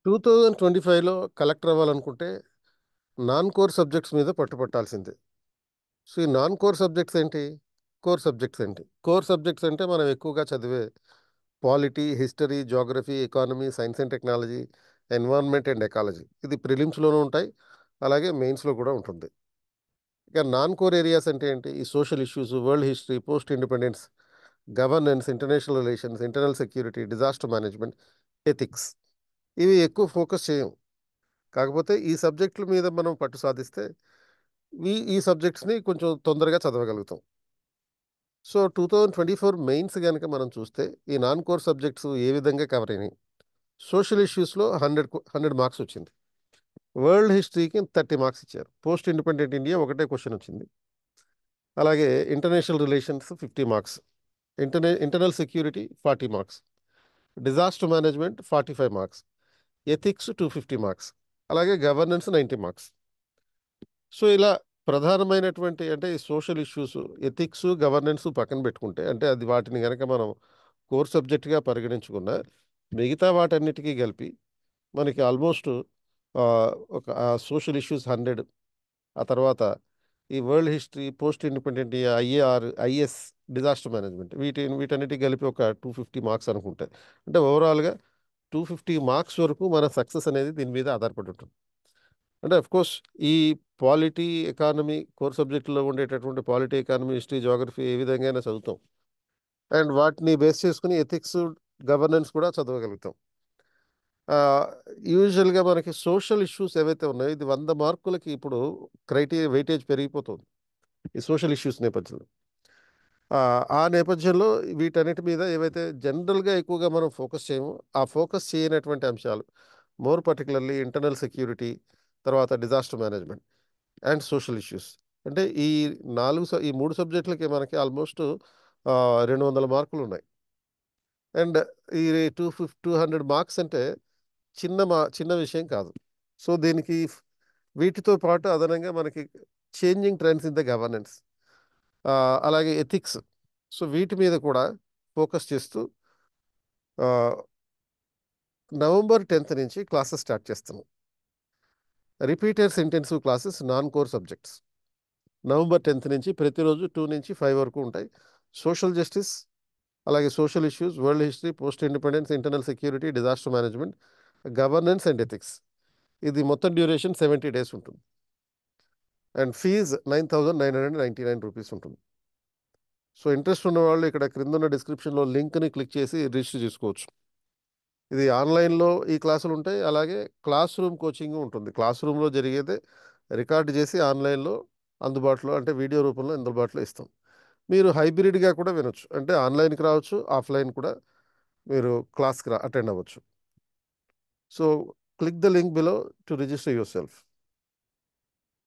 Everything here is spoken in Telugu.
2025లో కలెక్టర్ అవ్వాలనుకుంటే నాన్ కోర్ సబ్జెక్ట్స్ మీద పట్టుపట్టాల్సిందే. సో, ఈ నాన్ కోర్ సబ్జెక్ట్స్ ఏంటి? కోర్ సబ్జెక్ట్స్ ఏంటి? కోర్ సబ్జెక్ట్స్ అంటే మనం ఎక్కువగా చదివే polity, history, Geography, economy, science and technology, environment and ecology. ఇది ప్రిలిమ్స్‌లోనూ ఉంటాయి. అలాగే మెయిన్స్‌లో కూడా ఉంటుంది. ఇక నాన్ కోర్ ఏరియాస్ అంటే ఏంటి? ఈ social issues, world history, post independence, governance, international relations, internal security, disaster management, ethics. ఇవి ఎక్కువ ఫోకస్ చేయం. కాకపోతే ఈ సబ్జెక్టుల మీద మనం పట్టు సాధిస్తే ఈ సబ్జెక్ట్స్ని కొంచెం తొందరగా చదవగలుగుతాం. సో 2024 మెయిన్స్ కనుక మనం చూస్తే ఈ నాన్ కోర్ సబ్జెక్ట్స్ ఏ విధంగా కవర్ అయినాయి. సోషల్ ఇష్యూస్లో 100 మార్క్స్ వచ్చింది. వరల్డ్ హిస్టరీకి 30 మార్క్స్ ఇచ్చారు. పోస్ట్ ఇండిపెండెంట్ ఇండియా ఒకటే క్వశ్చన్ వచ్చింది. అలాగే international relations 50 marks, internal security 40 marks, disaster management 45 marks, ethics 250 marks, అలాగే గవర్నెన్స్ 90 మార్క్స్. సో ఇలా ప్రధానమైనటువంటి అంటే ఈ సోషల్ ఇష్యూస్, ఎథిక్స్, గవర్నెన్స్ పక్కన పెట్టుకుంటే అంటే అది వాటిని కనుక మనం కోర్ సబ్జెక్ట్గా పరిగణించుకున్న మిగతా వాటన్నిటికీ కలిపి మనకి ఆల్మోస్ట్ ఒక సోషల్ ఇష్యూస్ 100, ఆ తర్వాత ఈ world history, post independent IAR, is, disaster management వీటన్నిటికి కలిపి ఒక 250 మార్క్స్ అనుకుంటే అంటే ఓవరాల్గా 250 మార్క్స్ వరకు మన సక్సెస్ అనేది దీని మీద ఆధారపడి ఉంటుంది. అంటే కోర్స్ ఈ పాలిటీ, ఎకానమీ కోర్ సబ్జెక్టులో ఉండేటటువంటి పాలిటీ, ఎకానమీ, హిస్టరీ, జియోగ్రఫీ ఏ విధంగా అయినా చదువుతాం. అండ్ వాటిని బేస్ చేసుకుని ఎథిక్స్, గవర్నెన్స్ కూడా చదవగలుగుతాం. యూజువల్గా మనకి సోషల్ ఇష్యూస్ ఏవైతే ఉన్నాయో ఇది 100 మార్కులకి ఇప్పుడు వెయిటేజ్ పెరిగిపోతుంది ఈ సోషల్ ఇష్యూస్ నేపథ్యంలో. ఆ నేపథ్యంలో వీటన్నిటి మీద ఏవైతే జనరల్గా ఎక్కువగా మనం ఫోకస్ చేయమో ఆ ఫోకస్ చేయనటువంటి అంశాలు, మోర్ పర్టికులర్లీ ఇంటర్నల్ సెక్యూరిటీ, తర్వాత disaster management and social issues. అంటే ఈ 3 సబ్జెక్టులకి మనకి ఆల్మోస్ట్ 200 మార్కులు ఉన్నాయి. అండ్ ఈ 200 మార్క్స్ అంటే చిన్న విషయం కాదు. సో దీనికి వీటితో పాటు అదనంగా మనకి changing trends in the governance, అలాగే ఎథిక్స్. సో వీటి మీద కూడా ఫోకస్ చేస్తూ ఆ, నవంబర్ 10th నుంచి క్లాసెస్ స్టార్ట్ చేస్తున్నాం. Repeaters intensive classes non core subjects November 10th నుంచి ప్రతిరోజు 2 నుంచి 5 వరకు ఉంటాయి. సోషల్ జస్టిస్, అలాగే social issues, world history, post independence, internal security, disaster management, governance and ethics. ఇది మొత్తం డ్యూరేషన్ 70 days ఉంటుంది. అండ్ ఫీజ్ 9,999 రూపీస్ ఉంటుంది. సో ఇంట్రెస్ట్ ఉన్న వాళ్ళు ఇక్కడ క్రింద ఉన్న డిస్క్రిప్షన్లో లింక్ని క్లిక్ చేసి రిజిస్టర్ చేసుకోవచ్చు. ఇది ఆన్లైన్లో ఈ క్లాసులు ఉంటాయి. అలాగే క్లాస్ రూమ్ కోచింగ్ ఉంటుంది. క్లాస్ రూమ్లో జరిగేదే రికార్డ్ చేసి ఆన్లైన్లో అందుబాటులో అంటే వీడియో రూపంలో అందుబాటులో ఇస్తాం. మీరు హైబ్రిడ్గా కూడా వినొచ్చు. అంటే ఆన్లైన్కి రావచ్చు, ఆఫ్లైన్ కూడా మీరు క్లాస్కి అటెండ్ అవ్వచ్చు. So click the link below to register your self.